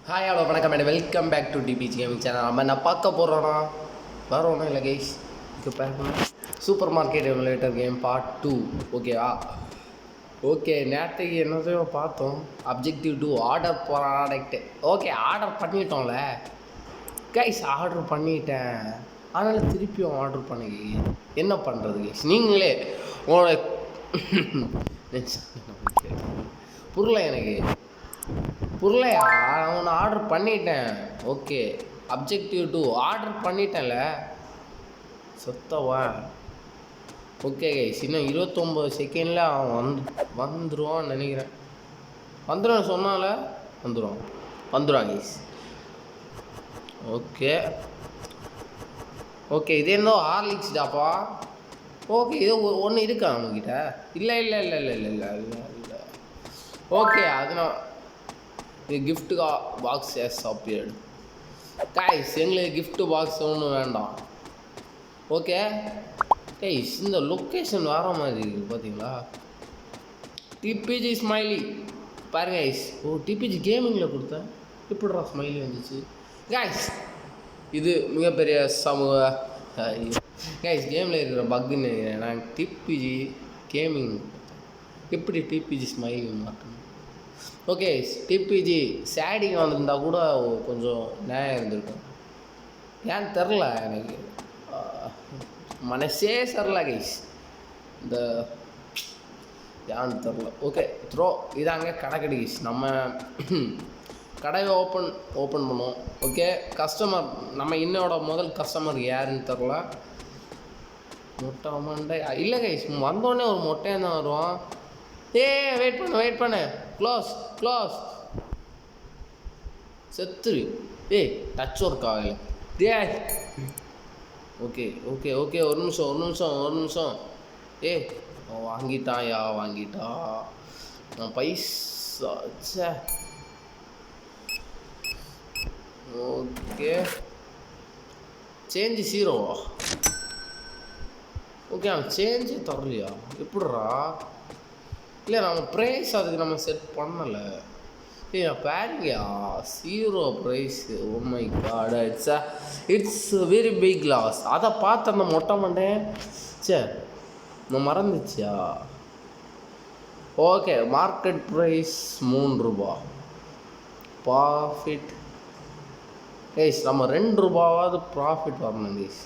Hi hello வணக்கம் madam, welcome back to DBG gaming channel. நம்ம என்ன பார்க்க போகிறோன்னா வேறு ஒன்றும் இல்லை கைஸ். இப்போ பார்க்கணும் super market emulator game part 2. ஓகேவா? ஓகே, நேற்றுக்கு என்னதையோ பார்த்தோம். Objective 2 order product. Okay, order பண்ணிட்டோம்ல கைஸ், ஆர்டர் பண்ணிட்டேன். அதனால் திருப்பியும் ஆர்டர் பண்ணி என்ன பண்ணுறது கைஸ்? நீங்களே உங்களோட புரியல எனக்கு, புரியலையா? அவனை ஆர்டர் பண்ணிட்டேன். ஓகே, அப்ஜெக்டிவ் 2 ஆர்டர் பண்ணிட்டேன்ல சொத்தவா. ஓகே கைஸ், இன்னும் 29 செகண்டில் அவன் வந்துடுவான்னு நினைக்கிறேன். வந்துடும் சொன்னால வந்துடுவான் கைஸ். ஓகே ஓகே, இது என்ன ஹார்லிக்ஸ் டாப்பா? ஓகே, இது ஒன்று இருக்கா நம்மக்கிட்ட? இல்லை இல்லை இல்லை இல்லை இல்லை இல்லை இல்லை இல்லை ஓகே, அதனால் இது gift box as appeared guys. எங்களுக்கு கிஃப்ட் பாக்ஸ் ஒன்றும் வேண்டாம். ஓகே கைஸ், இந்த லொக்கேஷன் வேறு மாதிரி இருக்குது பார்த்தீங்களா? டிபிஜி ஸ்மைலி பாருங்க கைஸ். ஓ, டிபிஜி கேமிங்கில் கொடுத்தேன், இப்படிடா ஸ்மைலி வந்துச்சு கைஸ். இது மிகப்பெரிய சமூக கைஸ் கேமில் இருக்கிற பக்குன்னு நினைக்கிறேன். நான் டிபிஜி கேமிங் எப்படி டிபிஜி ஸ்மைலி மாட்டேன். ஓகே, டிபிஜி சேடிங் வந்திருந்தா கூட கொஞ்சம் நியாயம் இருந்திருக்கும். ஏன்னு தெரில, எனக்கு மனசே சரில கைஸ். இந்த ஏன்னு தெரில. ஓகே த்ரோ இதாங்க கடை கைஸ். நம்ம கடையை ஓப்பன் பண்ணுவோம். ஓகே, கஸ்டமர் நம்ம இன்னோட முதல் கஸ்டமர் யாருன்னு தெரில. மொட்டை மண்டை இல்லை கைஸ், வந்தோடனே ஒரு மொட்டையாக தான் வருவான். வெயிட் பண்ணு க்ளோஸ் செத்துரு. டச் ஒர்க் ஆகலை. ஓகே ஒரு நிமிஷம். வாங்கிட்டா நான் பைசா. Okay, change 0. ஓகே, அவன் சேஞ்சே தரலையா? எப்படிரா? இல்லை, நம்ம ப்ரைஸ் அதுக்கு நம்ம செட் பண்ணலை. பாருங்கயா, 0 price. Oh my God, it's very big loss. அதை பார்த்து அந்த மொட்டை மண்டேன் நான் மறந்துச்சியா? ஓகே, மார்க்கெட் ப்ரைஸ் 3 ரூபா. ப்ராஃபிட் கைஸ், நம்ம 2 ரூபாவாவது ப்ராஃபிட் வரணும் கைஸ்.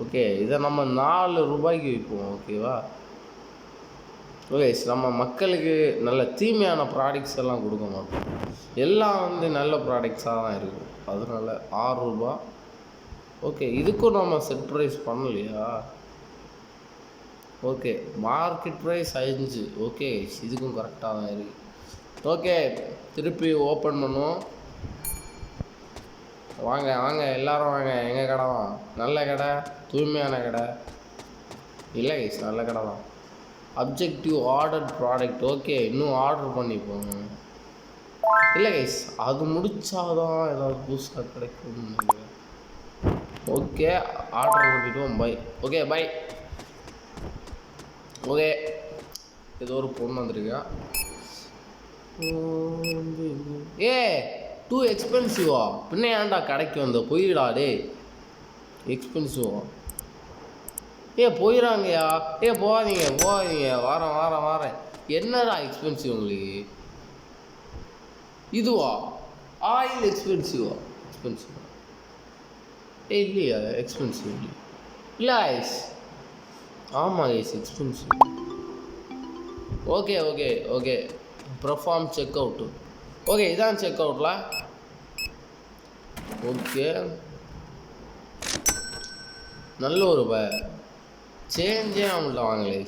ஓகே, இதை நம்ம 4 ரூபாய்க்கு விற்போம். ஓகேவா? ஓகே, நம்ம மக்களுக்கு நல்ல தீமையான ப்ராடக்ட்ஸ் எல்லாம் கொடுக்க மாட்டோம். எல்லாம் நல்ல ப்ராடக்ட்ஸாக தான் இருக்கும். அதனால 6 ரூபா. ஓகே, இதுக்கும் நம்ம செட் ப்ரைஸ் பண்ணலையா? Okay, market price 5. ஓகே, இதுக்கும் கரெக்டாக தான் இருக்குது. ஓகே, திருப்பி ஓப்பன் பண்ணுவோம். வாங்க எல்லோரும் வாங்க. எங்கள் கடை தான் நல்ல கடை, தூய்மையான கடை. இல்லை கைஸ், நல்ல கடை தான். Objective order product. ஓகே, இன்னும் ஆர்டர் பண்ணிப்போங்க. இல்லை கைஸ், அது முடித்தாதான் ஏதாவது புதுசாக கிடைக்கும்னு நினைக்கிறேன். ஓகே, ஆர்டர் பண்ணிவிடுவோம். பை. Okay bye. ஓகே, ஏதோ ஒரு பொண்ணு வந்திருக்கா. 2 எக்ஸ்பென்சிவா? பின்ன ஏன்டா கடைக்கு வந்த? போயிடா எக்ஸ்பென்சிவா? போயிடாங்கய்யா. போகாதீங்க. வாரேன். என்னடா எக்ஸ்பென்சிவ் உங்களுக்கு? இதுவா? ஆயில் எக்ஸ்பென்சிவா? இல்லையா எக்ஸ்பென்சிவ்? இல்லை ஐஸ். ஆமாம் ice, expensive. Okay perform check out. ஓகே, இதான் செக் அவுட்ல. ஓகே, நல்ல ஒரு சேஞ்சே அவங்கள்ட்ட வாங்கலை.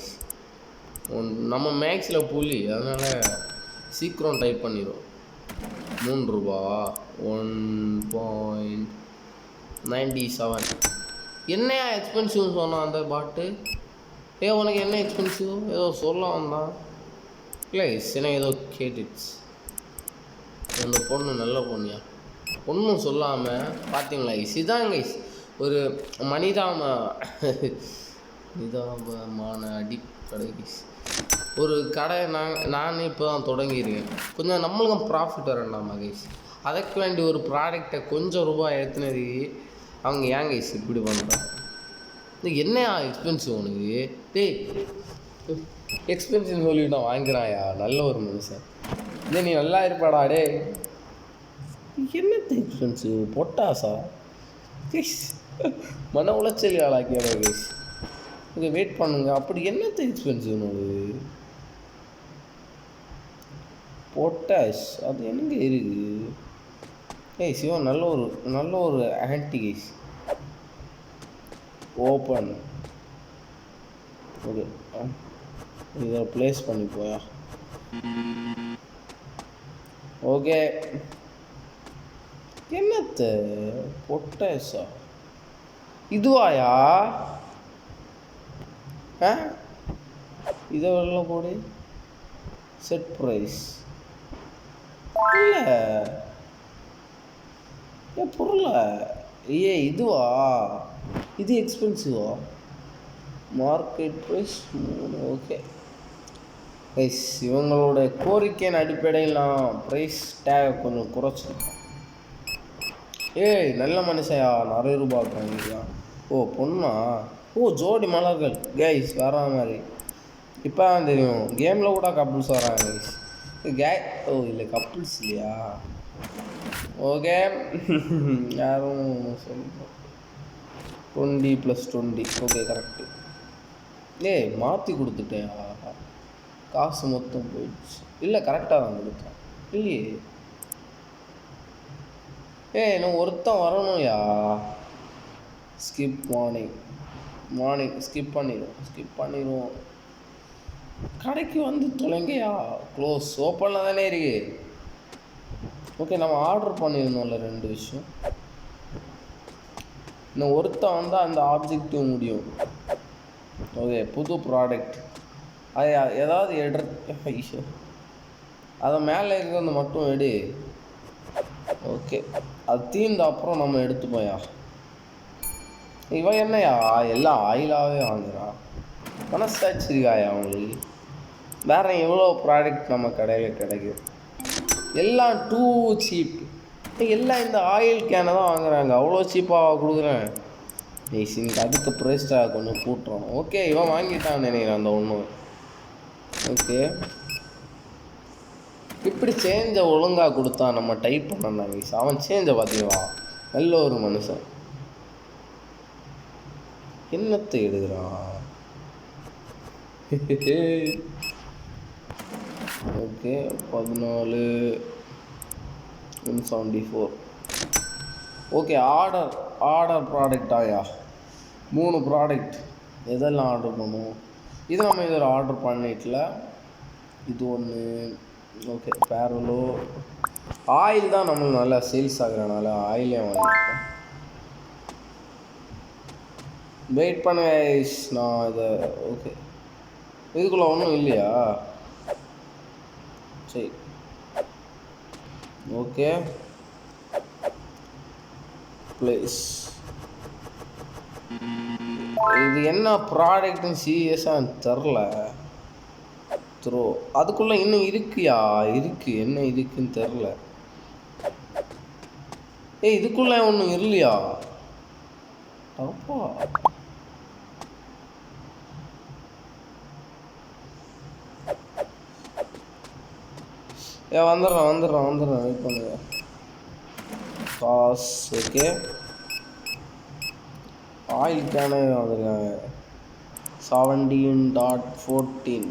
நம்ம மேக்ஸில் புலி, அதனால் சீக்கிரம் டைப் பண்ணிடும். 3 ரூபா. 1.97. என்னையா எக்ஸ்பென்சிவ்னு சொன்னான் அந்த பாட்டு? உனக்கு என்ன எக்ஸ்பென்சிவ் ஏதோ சொல்ல வந்தான். இல்லை எனக்கு ஏதோ கேட்டுச்சு. அந்த பொண்ணு நல்ல பொண்ணியா? ஒன்றும் சொல்லாமல் பார்த்தீங்களா கைஸ்? இதான் கைஸ் ஒரு மனிதாபமான அடிப்படை கைஸ். ஒரு கடை நானே இப்போ தான் தொடங்கியிருக்கேன். கொஞ்சம் நம்மளுக்கும் ப்ராஃபிட் வரேன்டாமா கைஸ். அதுக்கு வேண்டி ஒரு ப்ராடக்டை கொஞ்சம் ரூபாய் ஏற்றுனதுக்கு அவங்க ஏன் கைஸ் இப்படி பண்ணுறாங்க? இது என்னையா எக்ஸ்பென்சிவ் உனக்கு? டேய் எக்ஸ்பென்சிவ் சொல்லி நான் வாங்கிறாயா? நல்ல ஒரு மனுஷன். இல்லை நீ நல்லா இருப்பாடா டே. என்னத்த எக்ஸ்பென்சிவ் பொட்டாசா கைஸ்? மன உளைச்சல் ஆளாக்கியாடா கைஸ். இங்கே வெயிட் பண்ணுங்க. அப்படி என்னத்த எக்ஸ்பென்சிவ் அது? பொட்டாஷ் அது என்னங்க இருக்கு? ஏய் சிவன் நல்ல ஒரு ஆன்டி கைஸ். ஓப்பன். ஓகே இதை ப்ளேஸ் பண்ணி போயா. ஓகே என்னத்த பொட்டாஷா இதுவாயா? ஆ இதை வெளில போடு. செட் ப்ரைஸ் இல்லை ஏன் பொருள? இதுவா? இது எக்ஸ்பென்சிவா? Market price 3. ஓகே ப்ரைஸ் இவங்களோட கோரிக்கையின் அடிப்படையில் நான் ப்ரைஸ் டேக் கொஞ்சம் குறைச்சிருக்கேன். நல்ல மனுஷையா நிறைய ரூபாய் வாங்கிக்கலாம். ஓ பொண்ணா? ஓ ஜோடி மலர்கள் கைஸ் வர மாதிரி இப்போ தான் தெரியும். கேமில் கூட கப்புள்ஸ் வராங்க கைஸ். ஓ இல்லை கப்புள்ஸ் இல்லையா? ஓகே யாரும் சொல்லுங்கள் 20+20. Okay correct. மாற்றி கொடுத்துட்டேன். காசு மொத்தம் போயிடுச்சு. இல்லை கரெக்டாக தான் கொடுத்தேன் இல்லையே. இன்னும் ஒருத்தன் வரணும்யா. ஸ்கிப் மார்னிங் ஸ்கிப் பண்ணிடுவோம். கடைக்கு வந்து தொலைங்கயா. க்ளோஸ் ஓப்பனில் தானே இருக்கு. ஓகே நம்ம ஆர்டர் பண்ணிடணும்ல 2 விஷயம். இன்னும் ஒருத்தன் வந்தால் அந்த ஆப்ஜெக்டிவ் முடியும். ஓகே புது ப்ராடக்ட் அது ஏதாவது அதை மேலே இருக்கிறது மட்டும் எடு. ஓகே அது தீர்ந்த அப்புறம் நம்ம எடுத்துப்போயா. இவன் என்னையா எல்லாம் ஆயிலாகவே வாங்குறான். மனசாட்சிருக்காயா அவங்களுக்கு? வேற எவ்வளோ ப்ராடக்ட் நம்ம கடையில் கிடைக்கும். எல்லாம் டூ சீப். எல்லாம் இந்த ஆயில் கேனை தான் வாங்குறாங்க. அவ்வளோ சீப்பாக கொடுக்குறேன். இன்னைக்கு அதுக்கு ப்ரைஸ்டாக கொஞ்சம் கூட்டுறோம். ஓகே இவன் வாங்கிட்டான்னு நினைக்கிறேன் அந்த ஒன்று. ஓகே இப்படி சேஞ்சை ஒழுங்காக கொடுத்தா நம்ம டைப் பண்ணாங்க. அவன் சேஞ்சை பார்த்தீங்களா? நல்ல ஒரு மனுஷன். என்னத்தை எடுக்கிறான்? ஓகே 14 ஓகே ஆர்டர் ப்ராடக்டாயா 3 ப்ராடக்ட். எதெல்லாம் ஆர்டர் பண்ணுவோம்? இது நம்ம இதில் ஆர்டர் பண்ணிட்டல. இது ஒன்று. ஓகே பேரலோ ஆயில் தான் நம்மளுக்கு நல்லா சேல்ஸ் ஆகுறனால ஆயிலே வாங்கிப்போம். வெயிட் பண்ண நான் இதை. ஓகே இதுக்குள்ளே ஒன்றும் இல்லையா? சரி ஓகே ப்ளேஸ். இது என்ன ப்ராடக்ட்னு சீரியஸாக தெரில. த்ரோ அதுக்குள்ளே இன்னும் இருக்குயா? இருக்கு என்ன இருக்குன்னு தெரில. இதுக்குள்ளே ஒன்றும் இல்லையா? அப்பா வந்துடுறேன் வெயிட் பண்ணுங்க. காஸ் ஓகே ஆயில் கேனே வந்துருக்காங்க 17.14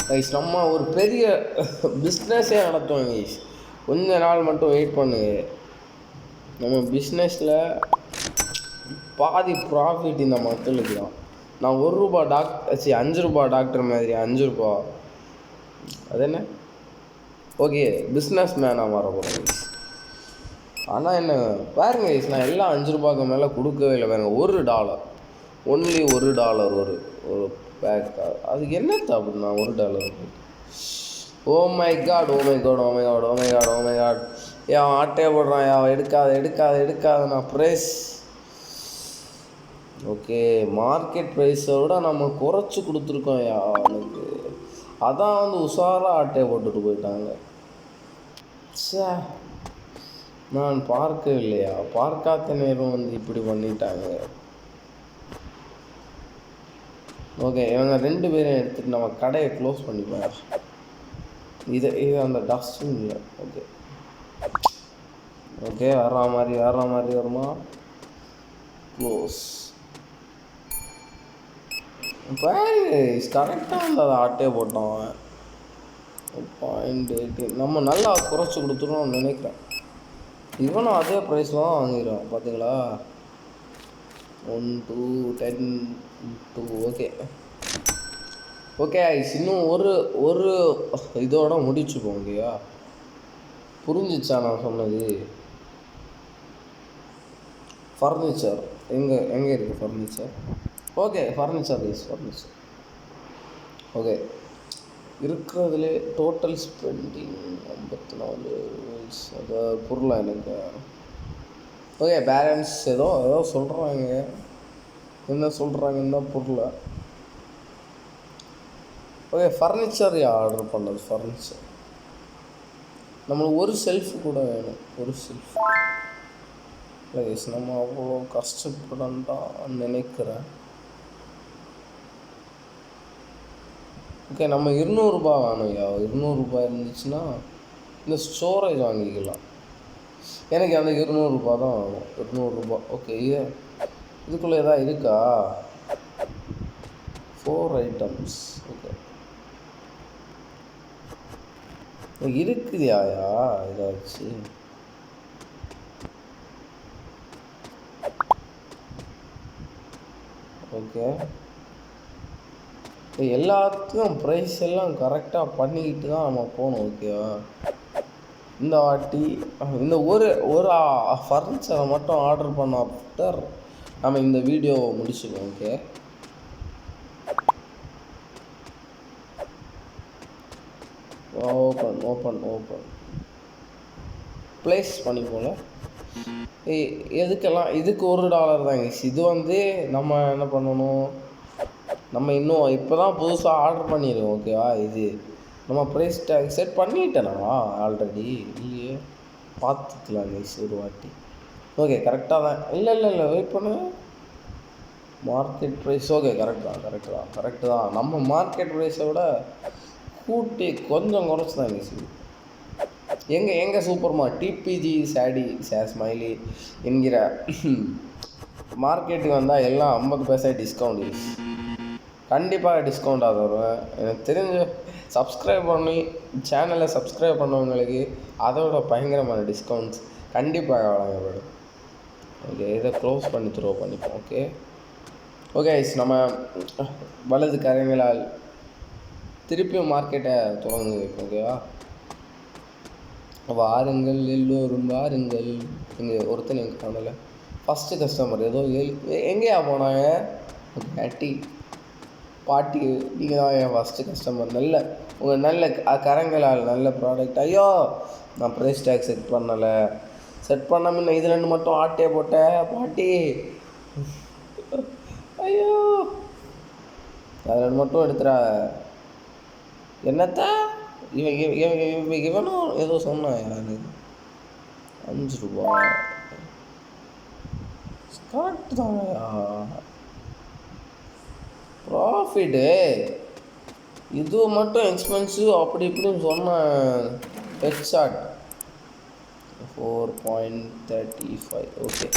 கைஸ். நம்ம ஒரு பெரிய பிஸ்னஸே நடத்துவோம் கைஸ். கொஞ்ச நாள் மட்டும் வெயிட் பண்ணுங்க. நம்ம பிஸ்னஸில் பாதி ப்ராஃபிட் இந்த மக்களுக்கு தான். நான் 1 ரூபா டாக்டர் 5 ரூபா டாக்டர் மாதிரி 5 ரூபா அது என்ன. ஓகே பிஸ்னஸ் மேனாக மாற போகிறேன் கைஸ். ஆனால் என்ன பாருங்க கைஸ், நான் எல்லாம் 5 ரூபாய்க்கு மேலே கொடுக்கவே இல்லை. பாருங்க $1 ஒன்லி $1 ஒரு பேக். அதுக்கு என்னத்த அப்படின்னா $1. ஓ மை காட் ஏன் ஆட்டையை போடுறான். எடுக்காத நான் ப்ரைஸ். ஓகே மார்க்கெட் ப்ரைஸை விட நம்ம குறைச்சி கொடுத்துருக்கோம் அவனுக்கு. அதான் வந்து உஷாராக ஆட்டையை போட்டுட்டு போயிட்டாங்க. சே, நான் பார்க்கவில்லையா? பார்க்காத நேரம் வந்து இப்படி பண்ணிட்டாங்க. ஓகே, இவங்க 2 பேரையும் எடுத்துகிட்டு நம்ம கடையை க்ளோஸ் பண்ணிப்போம். இது அந்த டஸ்ட்பின் இல்லை. ஓகே ஓகே, வர்ற மாதிரி வருமா? க்ளோஸ். கரெக்டாக வந்து அதை ஆட்டே போட்டோம். 0.18 நம்ம நல்லா குறைச்சி கொடுத்துருவோம்னு நினைக்கிறேன். இவனும் அதே ப்ரைஸில் தான் வாங்கிடுவான். பார்த்தீங்களா? 1 2 10 2. ஓகே ஓகே ஐஸ், இன்னும் ஒரு இதோட முடிச்சுப்போம். இல்லையா? புரிஞ்சிச்சா நான் சொன்னது? ஃபர்னிச்சர் எங்கே இருக்குது furniture? Okay, furniture is, furniture. Okay, இருக்கிறதுலே டோட்டல் ஸ்பெண்டிங் 54. அது பொருளாக எனக்கு. ஓகே, பேலன்ஸ் ஏதோ சொல்கிறாங்க. என்ன சொல்கிறாங்கன்னா பொருளை. ஓகே, ஃபர்னிச்சர் ஆர்டர் பண்ணது. ஃபர்னிச்சர் நம்மளுக்கு ஒரு செல்ஃப் கூட வேணும். ஒரு செல்ஃப் ப்ளேஸ். நம்ம அவ்வளோ கஷ்டப்படண்டான்னு நினைக்கிறேன். ஓகே, நம்ம 200 ரூபாய் வேணும்யா. 200 ரூபாய் இருந்துச்சுன்னா இந்த ஸ்டோரேஜ் வாங்கிக்கலாம். எனக்கு அந்த 200 ரூபாய் தான் வேணும். 200 ரூபாய். ஓகே, இதுக்குள்ளே எதாவது இருக்கா? 4 ஐட்டம்ஸ். ஓகே, இருக்குதியாயா ஏதாச்சும்? ஓகே, எல்லாத்துக்கும் ப்ரைஸ் எல்லாம் கரெக்டாக பண்ணிக்கிட்டு தான் நம்ம போகணும். ஓகேவா? இந்த வாட்டி இந்த ஒரு ஃபர்னிச்சரை மட்டும் ஆர்டர் பண்ண ஆஃப்டர் நம்ம இந்த வீடியோவை முடிச்சுக்கோம். ஓகே, ஓப்பன் ப்ளேஸ் பண்ணி போல. எதுக்கெல்லாம்? இதுக்கு $1 தாங்க. இது வந்து நம்ம என்ன பண்ணணும்? நம்ம இன்னும் இப்போ தான் புதுசாக ஆர்டர் பண்ணிடுவோம். ஓகேவா? இது நம்ம ப்ரைஸ் டேக் செட் பண்ணிட்டேனா ஆல்ரெடி? இல்லையே, பார்த்துக்கலாம் கைஸ் ஒரு வாட்டி. ஓகே, கரெக்டாக தான். இல்லை வெயிட் பண்ணு. Market price. ஓகே, கரெக்டு தான். நம்ம மார்க்கெட் ப்ரைஸை விட கூட்டி கொஞ்சம் குறைச்சி தான் கைஸ். எங்கள் சூப்பர்மா டிபிஜி ஸ்மைலி என்கிற மார்க்கெட்டுக்கு வந்தால் எல்லாம் 50% டிஸ்கவுண்ட். கண்டிப்பாக டிஸ்கவுண்டாக வருவேன். எனக்கு தெரிஞ்ச சேனலை சப்ஸ்கிரைப் பண்ணவங்களுக்கு அதோட பயங்கரமான டிஸ்கவுண்ட்ஸ் கண்டிப்பாக வழங்கப்படும். ஓகே, இதை க்ளோஸ் பண்ணி த்ரோ பண்ணிப்போம். ஓகே நம்ம வலது கரைகளால் திருப்பியும் மார்க்கெட்டை தொடங்கி வைப்போம். ஓகேவா? வாருங்கள் எல்லோரும் வாருங்கள். இங்கே ஒருத்தன் எங்கள் காணலை. ஃபஸ்ட்டு கஸ்டமர் ஏதோ எங்கேயா போனாங்க? பாட்டி நீங்கள் தான் என் ஃபஸ்ட்டு கஸ்டமர். உங்கள் நல்ல கரங்களால் நல்ல ப்ராடக்ட். ஐயோ, நான் ப்ரைஸ் டேக் செட் பண்ணாமல் இது 2 மட்டும் ஆட்டையை போட்டேன் பாட்டி. ஐயோ, அது 2 மட்டும் எடுத்துறா. என்னத்த இவனும் ஏதோ சொன்னான். எனக்கு 5 ரூபாய் கரெக்டு தானயா? ப்ராஃபிட்டு இது மட்டும் எக்ஸ்பென்சிவ் அப்படி இப்படின்னு சொன்னேன். ஹெட்ஷாட் 4.35. ஓகே,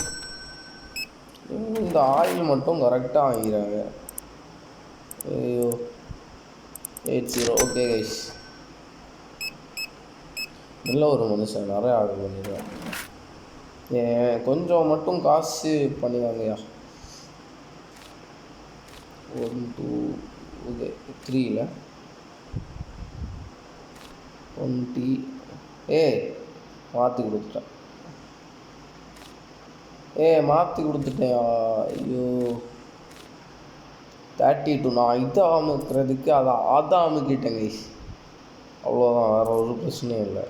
இந்த ஆயில் மட்டும் கரெக்டாக வாங்கிறாங்க. ஐயோ, 80. ஓகே கைஸ், நல்ல ஒரு மனுஷன். நிறைய ஆர்டர் பண்ணிடுவேன். கொஞ்சம் மட்டும் காசு பண்ணிவாங்கய்யா. 1 2 ஓகே 3ல் 20. மாற்றி கொடுத்துட்டேன். ஐயோ, 32. நான் இதை அமுக்கிறதுக்கு அதை அமுக்கிட்டேன் கைஸ். அவ்வளோதான், வேறு ஒரு பிரச்சனையும் இல்லை.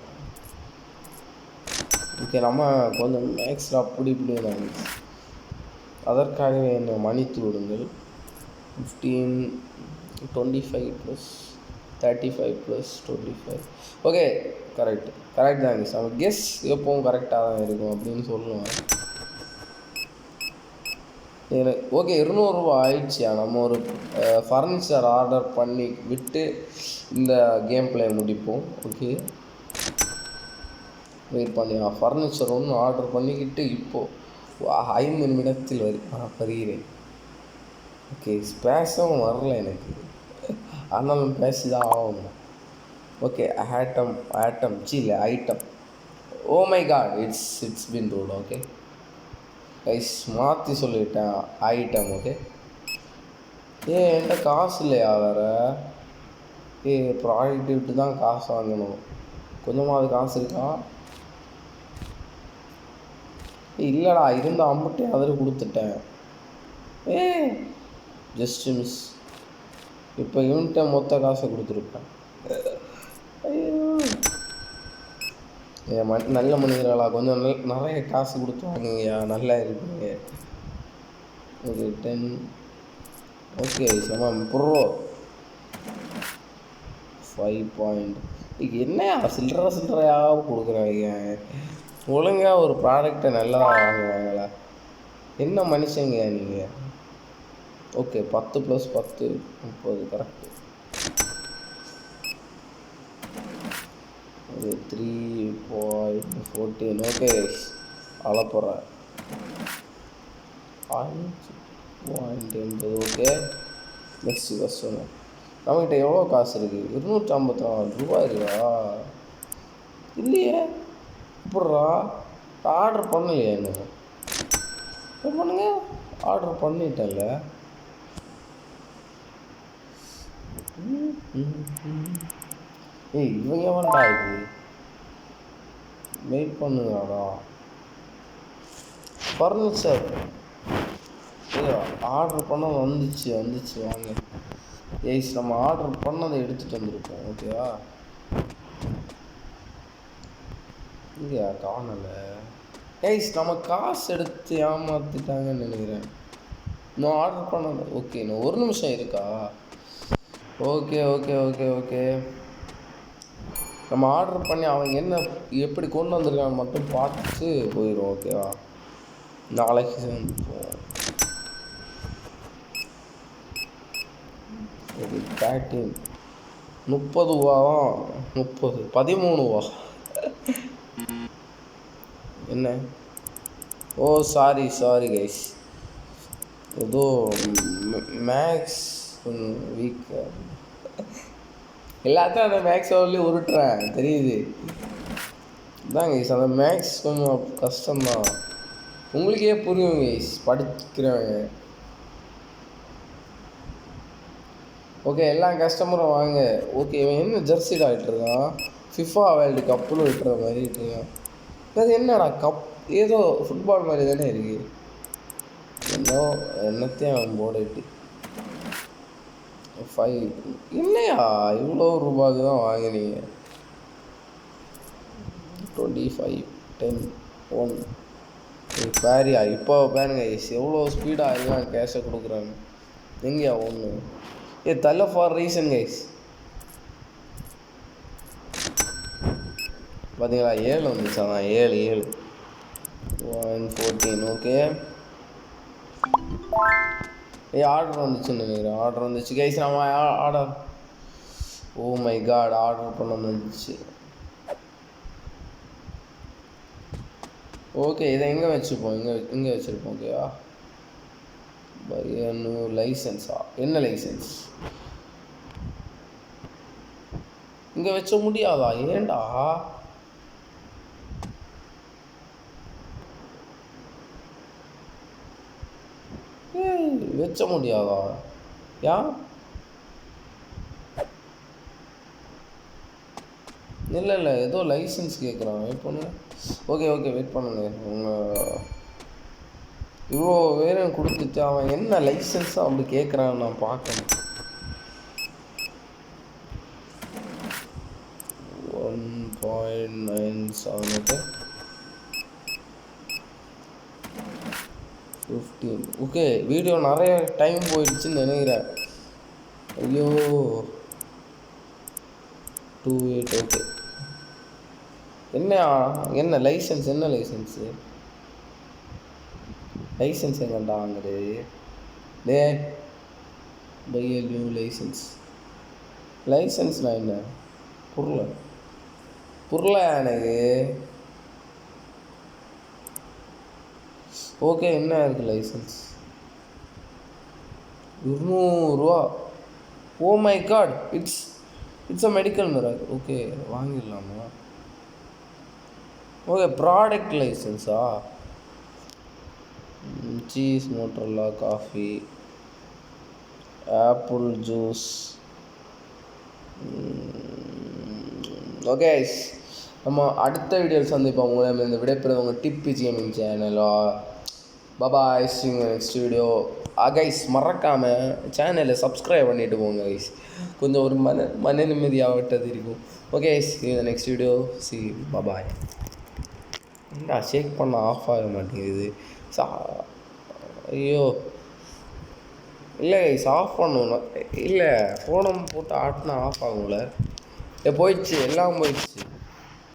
ஓகே, நம்ம கொஞ்சம் மேக்ஸில் அப்படி இப்படி தான். அதற்காகவே என்னை மன்னித்து விடுங்கள். 15 25 + 35 + 25. ஓகே, கரெக்ட் தான் கைஸ். நம்ம கெஸ் எப்பவும் கரெக்டாக தான் இருக்கும் அப்படின்னு சொல்லுவோம். எனக்கு ஓகே 200 ரூபா ஆயிடுச்சியா. நம்ம ஒரு ஃபர்னிச்சர் ஆர்டர் பண்ணி விட்டு இந்த கேம் பிளே முடிப்போம். ஓகே, வெயிட் பண்ணியா. ஃபர்னிச்சர் ஒன்று ஆர்டர் பண்ணிக்கிட்டு இப்போது 5 நிமிடத்தில் வருகிறேன். ஓகே, பேசவும் வரல எனக்கு, ஆனாலும் பேசிதான் ஆகணும். ஓகே, ஆட்டம் இல்லை item. Oh my God, it's பின் ரூட். ஓகே கைஸ், மாற்றி சொல்லிட்டேன் ஐட்டம். ஓகே, என்கிட்ட காசு இல்லையா வேறு? ப்ராடக்ட் விட்டு தான் காசு வாங்கணும். கொஞ்சமாவது காசு இருக்கா? இல்லைடா, இருந்த அம்பட்டே அதில் கொடுத்துட்டேன். Just miss. இப்போ இவன்கிட்ட மொத்த காசை கொடுத்துருப்பேன். நல்ல மனிதர்களா, கொஞ்சம் நிறைய காசு கொடுத்து வாங்குங்கய்யா, நல்லா இருக்குங்க. ஓகே 10. ஓகே சமம் ப்ரோ 5 பாயிண்ட். என்னையா சில்லறையாக கொடுக்குறாங்க? ஒழுங்காக ஒரு ப்ராடக்டை நல்லா வாங்குவாங்களா? என்ன மனுஷங்க நீங்கள்? Okay 10 + 10 30 correct. ஓகே 3.14. ஓகே அளப்புறேன் 5.80. Okay, next customer. நம்மகிட்ட எவ்வளோ காசு இருக்குது? 254 ரூபா இருக்கா? இல்லையே, இப்பட்றா ஆர்டர் பண்ணலையே? என்ன பண்ணுங்க, ஆர்டர் பண்ணிட்டேன்ல. இவங்க வேண்டா, இது வெயிட் பண்ணுங்கடா. ஃபர்னிச்சர் ஆர்டர் பண்ண வந்துச்சு வாங்க. நம்ம ஆர்டர் பண்ணதை எடுத்துகிட்டு வந்திருக்கோம். ஓகேவா? இல்லையா, காணலை. நம்ம காசு எடுத்து ஏமாற்றிட்டாங்கன்னு நினைக்கிறேன். நான் ஆர்டர் பண்ணது. ஓகே, இன்னும் 1 நிமிஷம் இருக்கா? ஓகே நம்ம ஆர்டர் பண்ணி அவங்க எப்படி கொண்டு வந்திருக்காங்க மட்டும் பார்த்துட்டு போயிடும். ஓகேவா? நாளைக்கு போவோம். 13 30 ரூபாவா? 13 ரூபா. என்ன? ஓ சாரி கைஸ், ஏதோ மேக்ஸ் வீக். எல்லாத்தையும் அந்த மேக்ஸ் சொல்லி உருட்டுறேன், தெரியுது தான் கைஸ். அந்த மேக்ஸ் கொஞ்சம் கஷ்டம்தான், உங்களுக்கே புரியும் கைஸ், படிக்கிறவங்க. ஓகே, எல்லா கஸ்டமரும் வாங்க. ஓகே, இவன் என்ன ஜெர்சிடா விட்டுருக்கான்? ஃபிஃபா வேர்ல்டு கப்புன்னு விட்டுற மாதிரி விட்டுருக்கான். அது என்னடா கப், ஏதோ ஃபுட்பால் மாதிரி தானே இருக்குது. என்னத்தையும் அவன் போடட்டு 5. இல்லையா, இவ்வளோ ரூபாய்க்கு தான் வாங்கினீங்க? 25 10 1. பேரியா, இப்போ பாருங்க எவ்வளோ ஸ்பீடாக எல்லாம் கேஷை கொடுக்குறாங்க. எங்கேயா 1? தள்ள ஃபார் ரீசன் கைஸ். பார்த்தீங்களா, 7 வந்துச்சா? 7 114. ஓகே, ஆர்டர் வந்துச்சுன்னு நினைக்கிறேன். ஆர்டர் வந்துச்சு கைஸ். நம்ம order, oh my God, order பண்ண வந்துச்சு. ஓகே, இதை எங்கே வச்சுருப்போம்? இங்கே வச்சுருப்போம். ஓகேவா? லைசன்ஸா? என்ன லைசன்ஸ்? இங்கே வச்ச முடியாதா? ஏண்டா? வச்ச முடியாதா? இல்லை ஏதோ லைசன்ஸ் கேட்குறான். வெயிட் பண்ணுங்க. ஓகே வெயிட் பண்ணுங்க. இவ்வளோ வேணும் கொடுத்துட்டு அவன் என்ன லைசன்ஸாக அப்படி கேட்குறான்னு நான் பார்க்கணும். 1.97. ஓகே 15. ஓகே, வீடியோ நிறைய டைம் போயிடுச்சுன்னு நினைக்கிறேன். ஐயோ, 28 ஓகே. என்ன லைசன்ஸ் எங்கண்டா வாங்குது? பை a new லைசன்ஸ்னால் என்ன? புரியல எனக்கு. ஓகே, என்ன இருக்குது லைசன்ஸ்? 200 ரூபா. Oh my God, it's a medical mirror. Okay, வாங்கிடலாமா? ஓகே, ப்ராடக்ட் லைசன்ஸா? Cheese, Motorola, coffee, apple juice. Okay, நம்ம அடுத்த வீடியோவில் சந்திப்போம். உங்களை இந்த விடைபெறுவது உங்கள் டிப்பி கேமிங் சேனலா. Bye, see you next video. Guys மறக்காமல் சேனலை சப்ஸ்கிரைப் பண்ணிவிட்டு போங்க கைஸ். கொஞ்சம் ஒரு மன நிம்மதியாகட்டது இருக்கும். Okay, see you next video. see you. பாய். என்ன ஷேக் பண்ண ஆஃப் ஆக மாட்டேங்குது. ஐயோ, இல்லை கைஸ், ஆஃப் பண்ணணும். இல்லை, ஃபோனை போட்டு ஆட்டினா ஆஃப் ஆகும்ல. போயிடுச்சு, எல்லாம் போயிடுச்சு.